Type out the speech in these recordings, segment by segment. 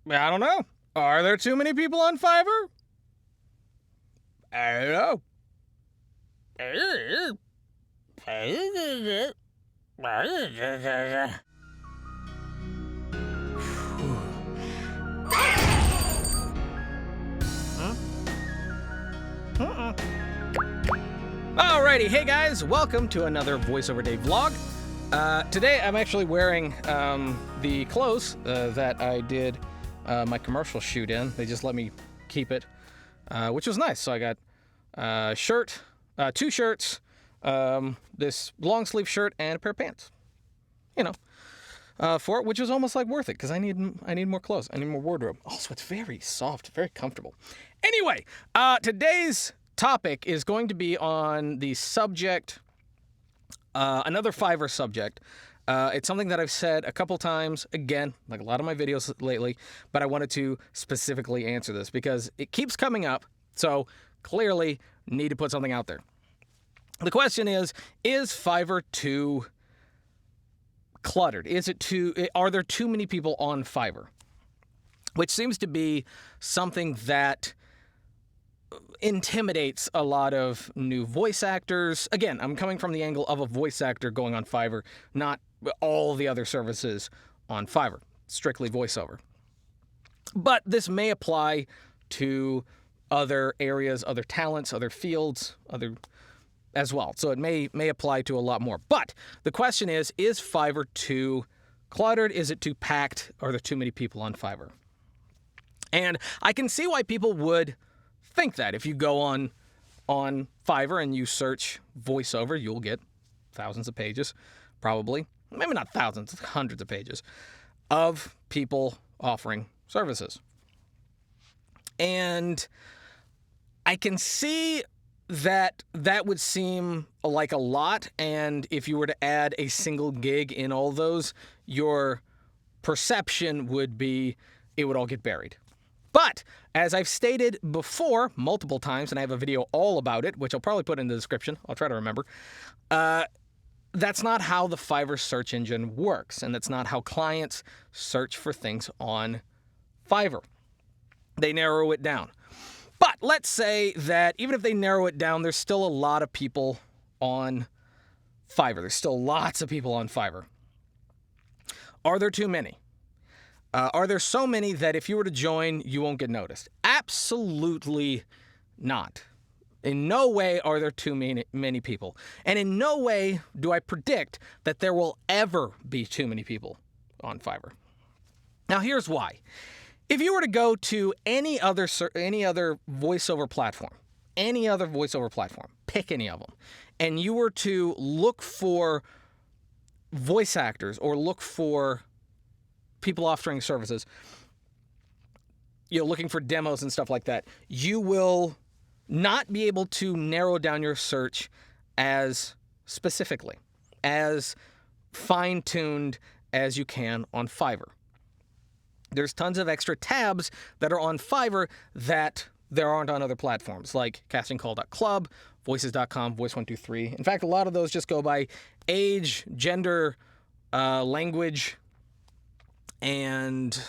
I don't know. Are there too many people on Fiverr? I don't know. Alrighty, hey guys, welcome to another VoiceOver Day vlog. Today I'm actually wearing the clothes that I did my commercial shoot in. They just let me keep it, which was nice. So I got a shirt, two shirts, this long sleeve shirt, and a pair of pants. You know, for it, which is almost like worth it because I need more clothes. I need more wardrobe. Also, it's very soft, very comfortable. Anyway, today's topic is going to be on the subject, another Fiverr subject. It's something that I've said a couple times, again, like a lot of my videos lately, but I wanted to specifically answer this because it keeps coming up, so clearly need to put something out there. The question is Fiverr too cluttered? Are there too many people on Fiverr? Which seems to be something that intimidates a lot of new voice actors. Again, I'm coming from the angle of a voice actor going on Fiverr, not all the other services on Fiverr, strictly voiceover. But this may apply to other areas, other talents, other fields, other as well. So it may apply to a lot more. But the question is Fiverr too cluttered? Is it too packed? Are there too many people on Fiverr? And I can see why people would think that. If you go on Fiverr and you search voiceover, you'll get thousands of pages, probably. Maybe not thousands, hundreds of pages of people offering services. And I can see that would seem like a lot, and if you were to add a single gig in all those, your perception would be it would all get buried. But, as I've stated before multiple times, and I have a video all about it, which I'll probably put in the description, I'll try to remember, that's not how the Fiverr search engine works, and that's not how clients search for things on Fiverr. They narrow it down. But let's say that even if they narrow it down, there's still a lot of people on Fiverr. There's still lots of people on Fiverr. Are there too many? Are there so many that if you were to join, you won't get noticed? Absolutely not. In no way are there too many people. And in no way do I predict that there will ever be too many people on Fiverr. Now, here's why. If you were to go to any other voiceover platform, pick any of them, and you were to look for voice actors or look for people offering services, looking for demos and stuff like that, you will not be able to narrow down your search as specifically, as fine-tuned as you can on Fiverr. There's tons of extra tabs that are on Fiverr that there aren't on other platforms, like castingcall.club, voices.com, voice123. In fact, a lot of those just go by age, gender, language, and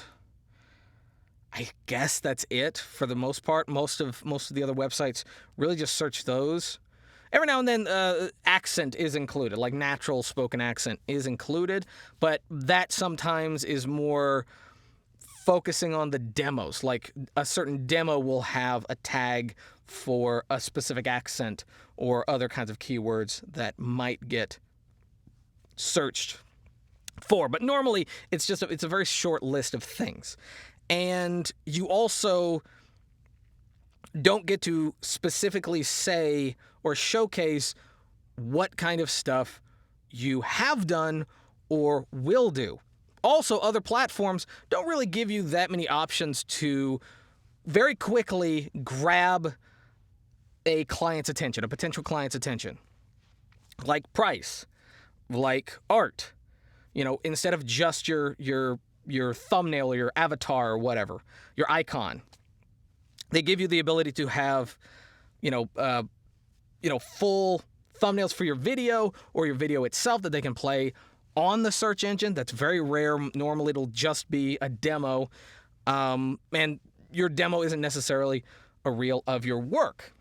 I guess that's it for the most part. Most of the other websites really just search those. Every now and then, accent is included, like natural spoken accent is included, but that sometimes is more focusing on the demos. Like a certain demo will have a tag for a specific accent or other kinds of keywords that might get searched for. But normally it's a very short list of things. And you also don't get to specifically say or showcase what kind of stuff you have done or will do. Also, other platforms don't really give you that many options to very quickly grab a client's attention, a potential client's attention. Like price, like art. Instead of just your thumbnail or your avatar or whatever, your icon, they give you the ability to have, full thumbnails for your video or your video itself that they can play on the search engine. That's very rare. Normally it'll just be a demo And your demo isn't necessarily a reel of your work.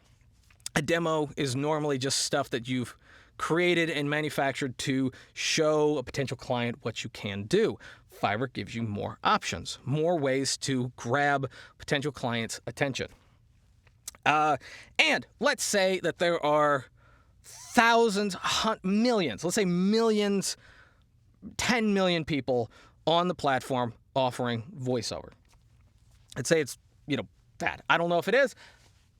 A demo is normally just stuff that you've created and manufactured to show a potential client what you can do. Fiverr gives you more options, more ways to grab potential clients' attention. And let's say that there are thousands, millions, let's say millions, 10 million people on the platform offering voiceover. Let's say it's, that. I don't know if it is,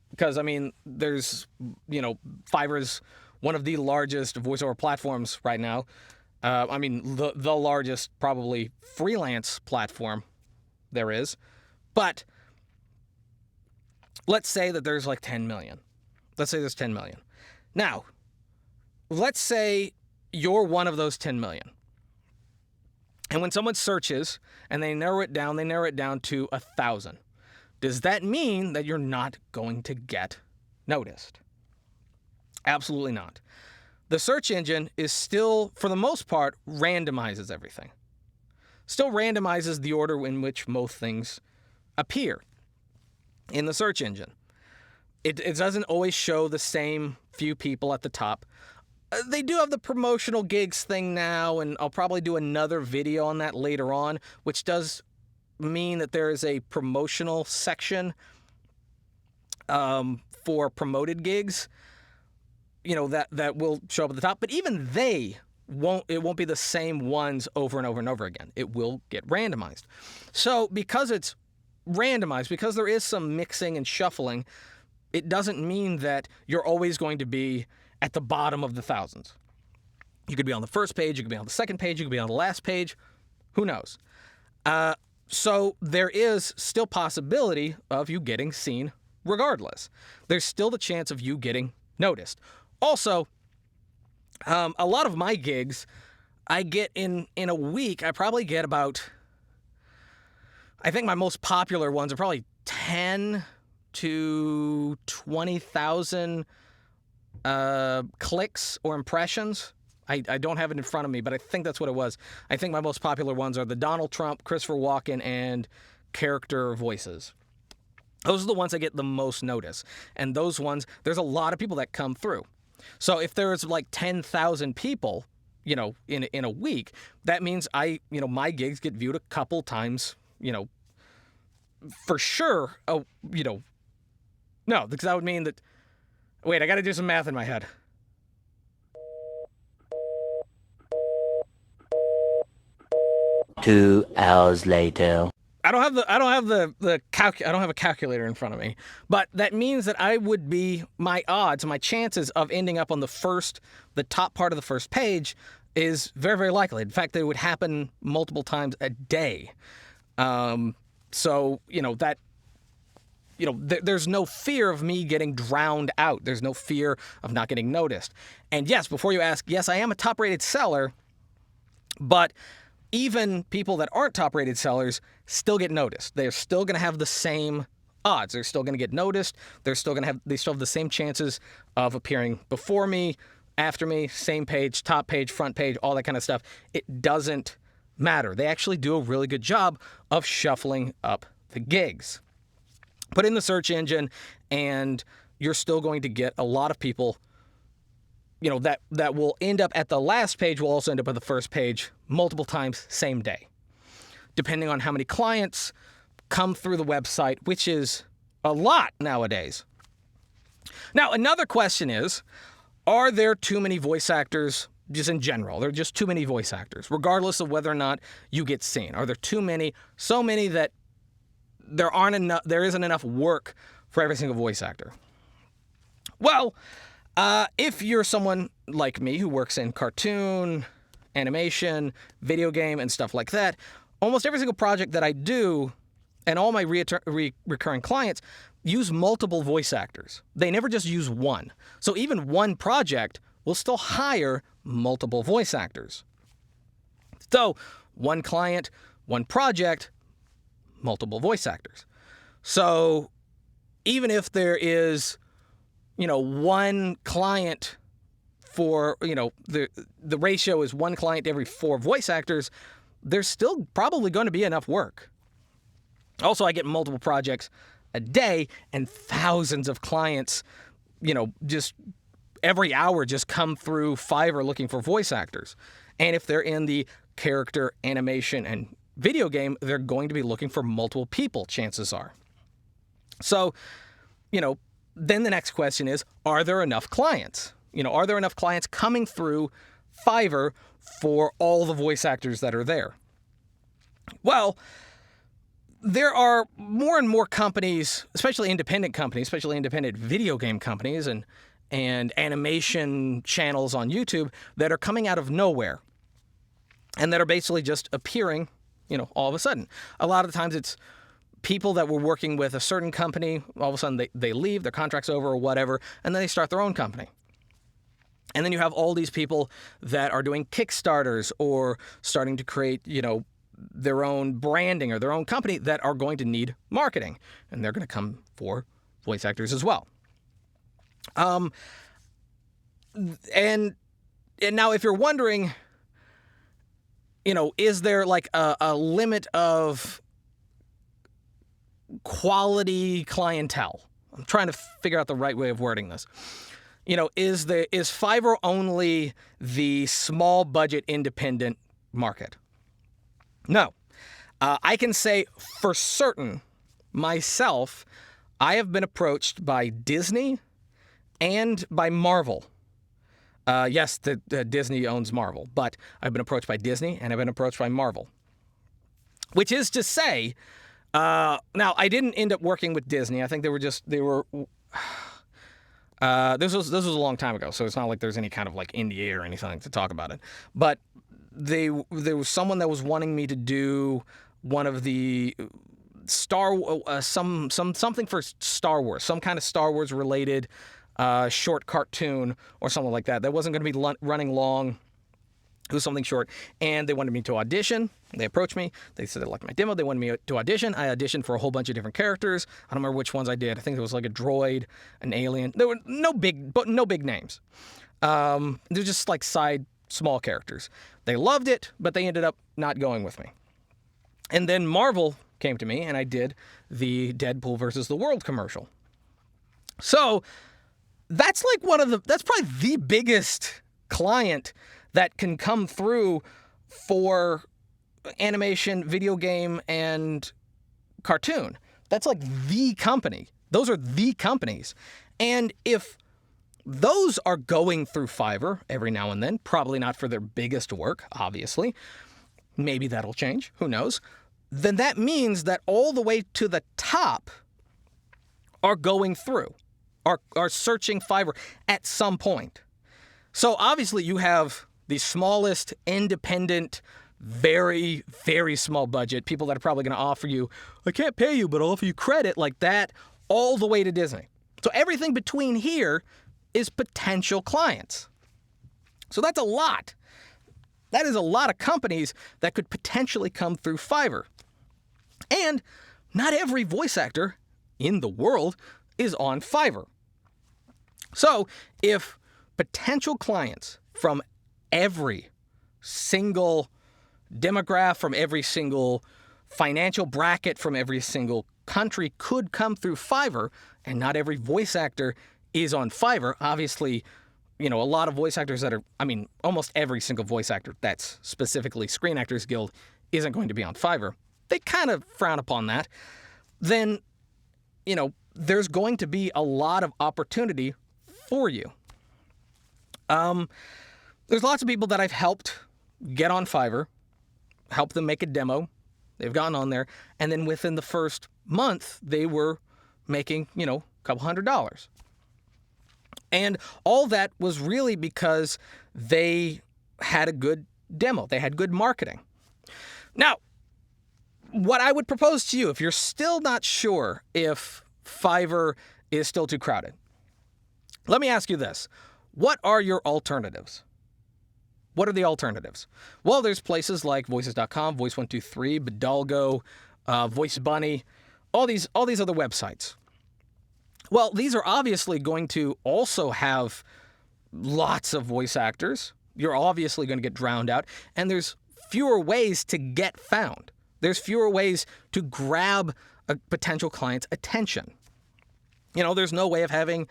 because, there's, Fiverr's one of the largest voiceover platforms right now. The largest probably freelance platform there is. But let's say that there's like 10 million. Let's say there's 10 million. Now, let's say you're one of those 10 million. And when someone searches and they narrow it down to 1,000. Does that mean that you're not going to get noticed? Absolutely not. The search engine is still, for the most part, randomizes everything. Still randomizes the order in which most things appear in the search engine. It doesn't always show the same few people at the top. They do have the promotional gigs thing now, and I'll probably do another video on that later on, which does mean that there is a promotional section for promoted gigs, that will show up at the top. But even it won't be the same ones over and over and over again. It will get randomized. So because it's randomized, because there is some mixing and shuffling, it doesn't mean that you're always going to be at the bottom of the thousands. You could be on the first page, you could be on the second page, you could be on the last page. Who knows? So there is still possibility of you getting seen regardless. There's still the chance of you getting noticed. Also, a lot of my gigs, I get in a week, I probably get about, I think my most popular ones are probably 10 to 20,000 clicks or impressions. I don't have it in front of me, but I think that's what it was. I think my most popular ones are the Donald Trump, Christopher Walken, and character voices. Those are the ones that get the most notice. And those ones, there's a lot of people that come through. So if there's like 10,000 people, in a week, that means my gigs get viewed a couple times, for sure. No, because that would mean that, wait, I got to do some math in my head. Two hours later. I don't have a calculator in front of me, but that means that I would be, my chances of ending up on the top part of the first page is very, very likely. In fact, it would happen multiple times a day. So, there's no fear of me getting drowned out. There's no fear of not getting noticed. And yes, before you ask, yes, I am a top-rated seller, but even people that aren't top-rated sellers still get noticed. They're still going to have the same odds. They're still going to get noticed. They still have the same chances of appearing before me, after me, same page, top page, front page, all that kind of stuff. It doesn't matter. They actually do a really good job of shuffling up the gigs. Put in the search engine, and you're still going to get a lot of people, that will end up at the last page, will also end up at the first page multiple times, same day, depending on how many clients come through the website, which is a lot nowadays. Now, another question is, are there too many voice actors just in general? There are just too many voice actors, regardless of whether or not you get seen. Are there too many, so many that there isn't enough work for every single voice actor? Well, if you're someone like me who works in cartoon, animation, video game, and stuff like that, almost every single project that I do and all my recurring clients use multiple voice actors. They never just use one. So even one project will still hire multiple voice actors. So one client, one project, multiple voice actors. So even if there is, one client for, the ratio is one client to every 4 voice actors, there's still probably going to be enough work. Also, I get multiple projects a day and thousands of clients, just every hour just come through Fiverr looking for voice actors. And if they're in the character, animation, and video game, they're going to be looking for multiple people, chances are. So, then the next question is, are there enough clients? Are there enough clients coming through Fiverr for all the voice actors that are there? Well, there are more and more companies, especially independent video game companies and animation channels on YouTube that are coming out of nowhere and that are basically just appearing, all of a sudden. A lot of the times it's people that were working with a certain company, all of a sudden they leave, their contract's over or whatever, and then they start their own company. And then you have all these people that are doing Kickstarters or starting to create, their own branding or their own company that are going to need marketing. And they're going to come for voice actors as well. And now if you're wondering, is there like a limit of quality clientele? I'm trying to figure out the right way of wording this. Is Fiverr only the small budget independent market? No. I can say for certain, myself, I have been approached by Disney and by Marvel. Yes, Disney owns Marvel, but I've been approached by Disney and I've been approached by Marvel. Which is to say, now I didn't end up working with Disney. I think this was a long time ago, so it's not like there's any kind of like NDA or anything to talk about it. But there was someone that was wanting me to do one of the something for Star Wars, some kind of Star Wars related short cartoon or something like that. That wasn't going to be running long. It was something short, and they wanted me to audition. They approached me. They said they liked my demo. They wanted me to audition. I auditioned for a whole bunch of different characters. I don't remember which ones I did. I think there was like a droid, an alien. There were no big names. They're just like side small characters. They loved it, but they ended up not going with me. And then Marvel came to me, and I did the Deadpool versus the World commercial. So that's like that's probably the biggest client that can come through for animation, video game, and cartoon. That's like the company. Those are the companies. And if those are going through Fiverr every now and then, probably not for their biggest work, obviously. Maybe that'll change. Who knows? Then that means that all the way to the top are going through, are searching Fiverr at some point. So obviously you have the smallest independent, very, very small budget, people that are probably going to offer you, I can't pay you, but I'll offer you credit like that, all the way to Disney. So everything between here is potential clients. So that's a lot. That is a lot of companies that could potentially come through Fiverr. And not every voice actor in the world is on Fiverr. So if potential clients from every single demographic, from every single financial bracket, from every single country could come through Fiverr, and not every voice actor is on Fiverr. Obviously, a lot of voice actors that are, almost every single voice actor that's specifically Screen Actors Guild isn't going to be on Fiverr. They kind of frown upon that. Then, there's going to be a lot of opportunity for you. There's lots of people that I've helped get on Fiverr, helped them make a demo. They've gotten on there, and then within the first month, they were making, a couple $100. And all that was really because they had a good demo. They had good marketing. Now, what I would propose to you, if you're still not sure if Fiverr is still too crowded, let me ask you this. What are your alternatives? What are the alternatives? Well, there's places like Voices.com, Voice123, Bidalgo, Voice Bunny, all these other websites. Well, these are obviously going to also have lots of voice actors. You're obviously going to get drowned out, and there's fewer ways to get found. There's fewer ways to grab a potential client's attention. There's no way of having,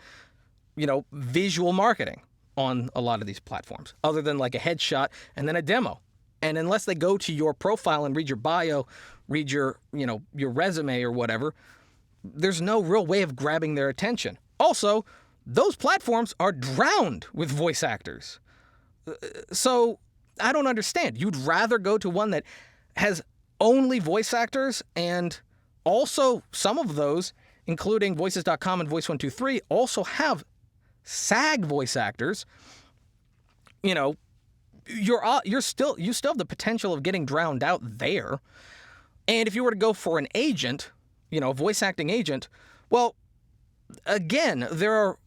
visual marketing on a lot of these platforms other than like a headshot and then a demo. And unless they go to your profile and read your bio, read your resume or whatever, there's no real way of grabbing their attention. Also, those platforms are drowned with voice actors. So I don't understand. You'd rather go to one that has only voice actors, and also some of those, including Voices.com and Voice123, also have SAG voice actors. You still have the potential of getting drowned out there. And if you were to go for an agent, a voice acting agent, well, again, there are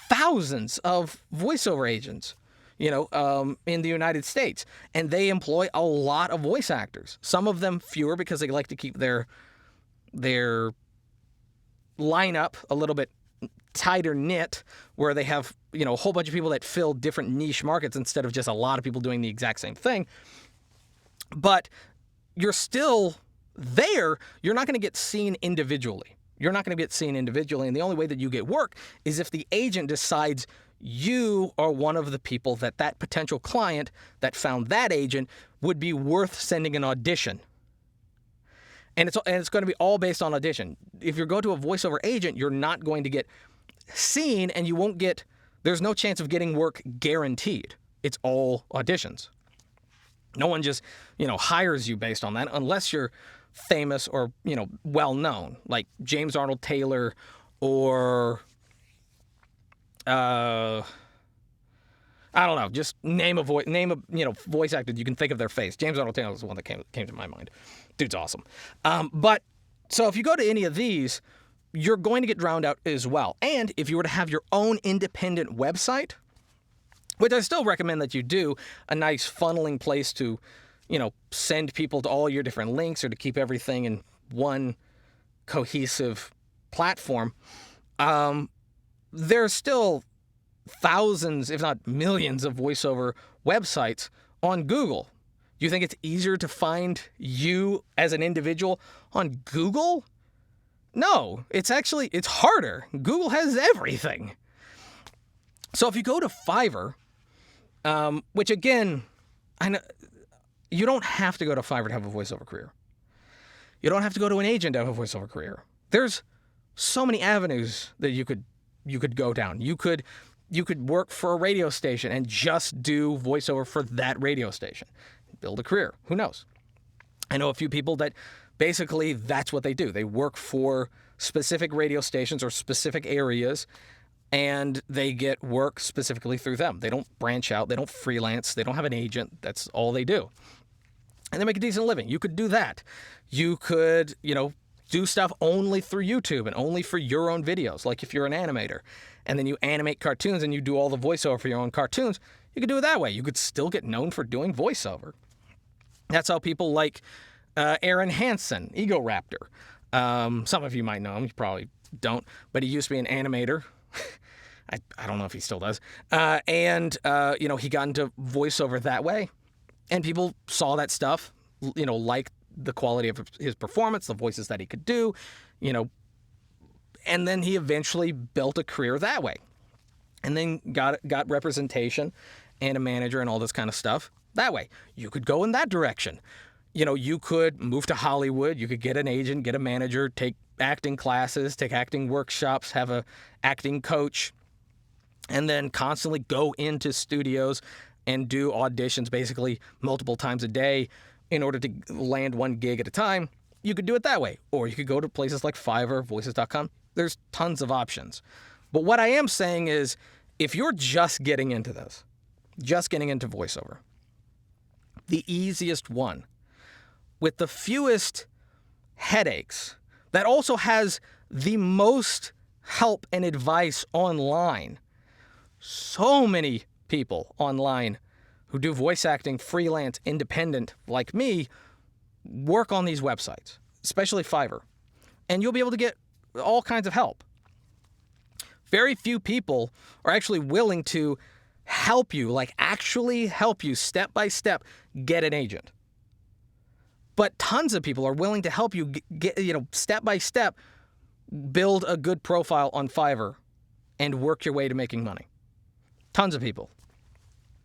thousands of voiceover agents, in the United States, and they employ a lot of voice actors. Some of them fewer because they like to keep their lineup a little bit tighter knit, where they have, a whole bunch of people that fill different niche markets instead of just a lot of people doing the exact same thing. But you're still there. You're not going to get seen individually. And the only way that you get work is if the agent decides you are one of the people that potential client that found that agent would be worth sending an audition. And it's going to be all based on audition. If you go to a voiceover agent, you're not going to get seen, and there's no chance of getting work guaranteed. It's all auditions. No one just, hires you based on that unless you're famous or, well known, like James Arnold Taylor or I don't know, just name a voice actor you can think of their face. James Arnold Taylor was the one that came to my mind. Dude's awesome. But so if you go to any of these, you're going to get drowned out as well. And if you were to have your own independent website, which I still recommend that you do, a nice funneling place to, send people to all your different links or to keep everything in one cohesive platform, there's still thousands, if not millions, of voiceover websites on Google. Do you think it's easier to find you as an individual on Google? No, it's harder. Google has everything. So if you go to Fiverr, which again, I know you don't have to go to Fiverr to have a voiceover career. You don't have to go to an agent to have a voiceover career. There's so many avenues that you could go down. You could work for a radio station and just do voiceover for that radio station. Build a career. Who knows? I know a few people that basically that's what they do. They work for specific radio stations or specific areas, and they get work specifically through them. They don't branch out. They don't freelance. They don't have an agent. That's all they do. And they make a decent living. You could do that. You could, do stuff only through YouTube and only for your own videos. Like if you're an animator and then you animate cartoons and you do all the voiceover for your own cartoons, you could do it that way. You could still get known for doing voiceover. That's how people like Aaron Hansen, Ego Raptor. Some of you might know him. You probably don't. But he used to be an animator. I don't know if he still does. And he got into voiceover that way. And people saw that stuff, liked the quality of his performance, the voices that he could do, and then he eventually built a career that way. And then got representation and a manager and all this kind of stuff that way. You could go in that direction. You could move to Hollywood. You could get an agent, get a manager, take acting classes, take acting workshops, have a acting coach, and then constantly go into studios and do auditions basically multiple times a day in order to land one gig at a time. You could do it that way. Or you could go to places like Fiverr, Voices.com. There's tons of options. But what I am saying is, if you're just getting into this, just getting into voiceover, the easiest one, with the fewest headaches, that also has the most help and advice online. So many people online who do voice acting, freelance, independent, like me, work on these websites, especially Fiverr. And you'll be able to get all kinds of help. Very few people are actually willing to help you, like actually help you step by step get an agent. But tons of people are willing to help you get, step by step, build a good profile on Fiverr and work your way to making money. Tons of people.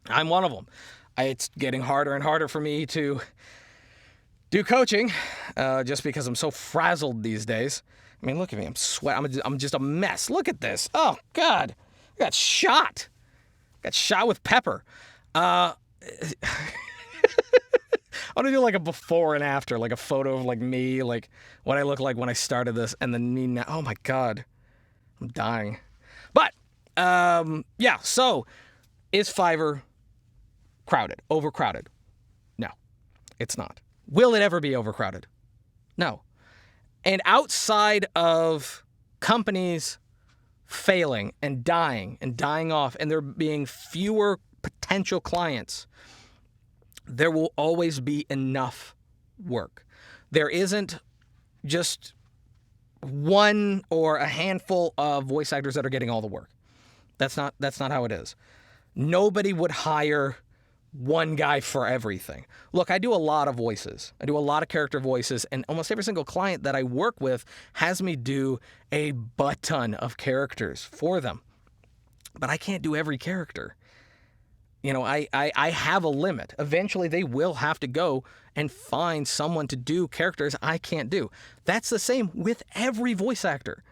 I'm one of them. It's getting harder and harder for me to do coaching just because I'm so frazzled these days. I mean, look at me. I'm sweating. I'm just a mess. Look at this. Oh, God. I got shot. Got shot with pepper. I want to do like a before and after, like a photo of like me, like what I look like when I started this, and then me now. Oh, my God. I'm dying. But, yeah, so is Fiverr crowded, overcrowded? No, it's not. Will it ever be overcrowded? No. And outside of companies failing and dying off, and there being fewer potential clients, there will always be enough work. There isn't just one or a handful of voice actors that are getting all the work. That's not how it is. Nobody would hire one guy for everything. Look, I do a lot of voices. I do a lot of character voices, and almost every single client that I work with has me do a butt ton of characters for them. But I can't do every character. I have a limit. Eventually, they will have to go and find someone to do characters I can't do. That's the same with every voice actor,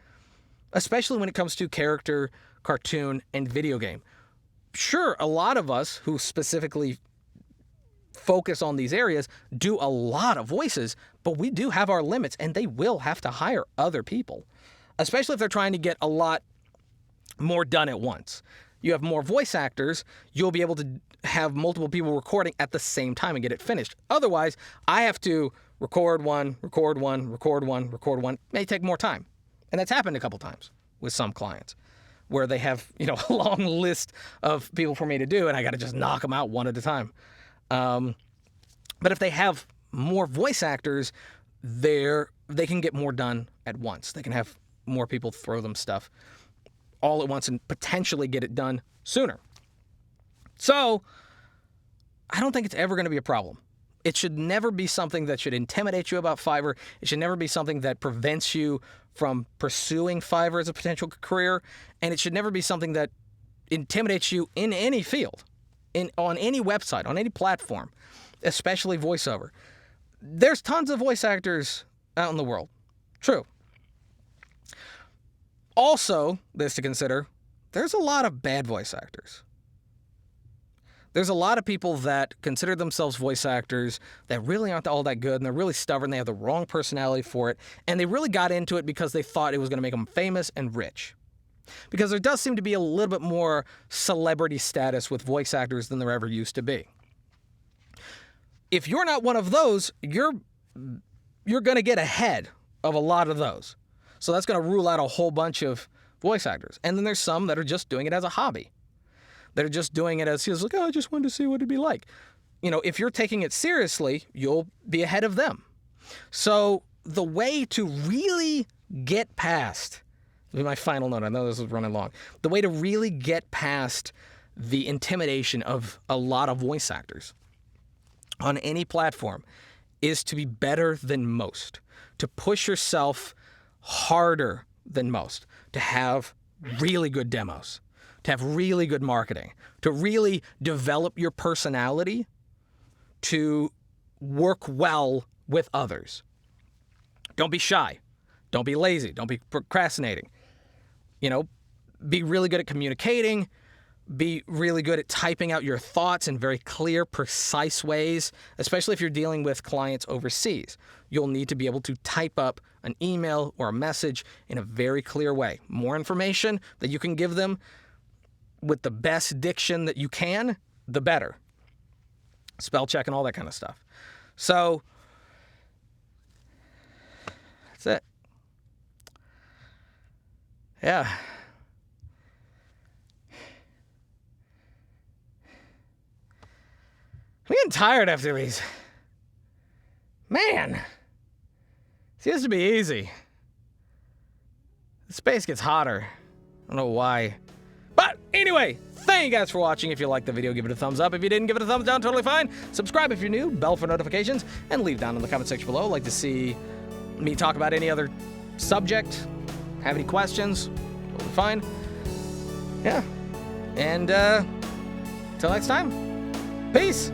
especially when it comes to character, cartoon, and video game. Sure, a lot of us who specifically focus on these areas do a lot of voices, but we do have our limits, and they will have to hire other people, especially if they're trying to get a lot more done at once. You have more voice actors, you'll be able to have multiple people recording at the same time and get it finished. Otherwise, I have to record one. It may take more time. And that's happened a couple times with some clients, where they have, a long list of people for me to do, and I got to just knock them out one at a time. But if they have more voice actors, they can get more done at once. They can have more people throw them stuff all at once and potentially get it done sooner. So I don't think it's ever going to be a problem. It should never be something that should intimidate you about Fiverr. It should never be something that prevents you from pursuing Fiverr as a potential career. And it should never be something that intimidates you in any field, on any website, on any platform, especially voiceover. There's tons of voice actors out in the world. True. Also, this to consider, there's a lot of bad voice actors. There's a lot of people that consider themselves voice actors that really aren't all that good, and they're really stubborn. They have the wrong personality for it, and they really got into it because they thought it was going to make them famous and rich. Because there does seem to be a little bit more celebrity status with voice actors than there ever used to be. If you're not one of those, you're going to get ahead of a lot of those. So that's going to rule out a whole bunch of voice actors. And then there's some that are just doing it as a hobby. That are just doing it as, like, I just wanted to see what it'd be like. If you're taking it seriously, you'll be ahead of them. So the way to really get past, my final note, I know this is running long. The way to really get past the intimidation of a lot of voice actors on any platform is to be better than most, to push yourself harder than most, to have really good demos, to have really good marketing, to really develop your personality to work well with others. Don't be shy. Don't be lazy. Don't be procrastinating. Be really good at communicating. Be really good at typing out your thoughts in very clear, precise ways, especially if you're dealing with clients overseas. You'll need to be able to type up an email or a message in a very clear way. More information that you can give them with the best diction that you can, the better. Spell check and all that kind of stuff. So, that's it. Yeah. I'm getting tired after these. Man. It used to be easy. The space gets hotter. I don't know why. But anyway, thank you guys for watching. If you liked the video, give it a thumbs up. If you didn't, give it a thumbs down, totally fine. Subscribe if you're new, bell for notifications, and leave down in the comment section below. Like to see me talk about any other subject, have any questions, totally fine. Yeah. And till next time, peace.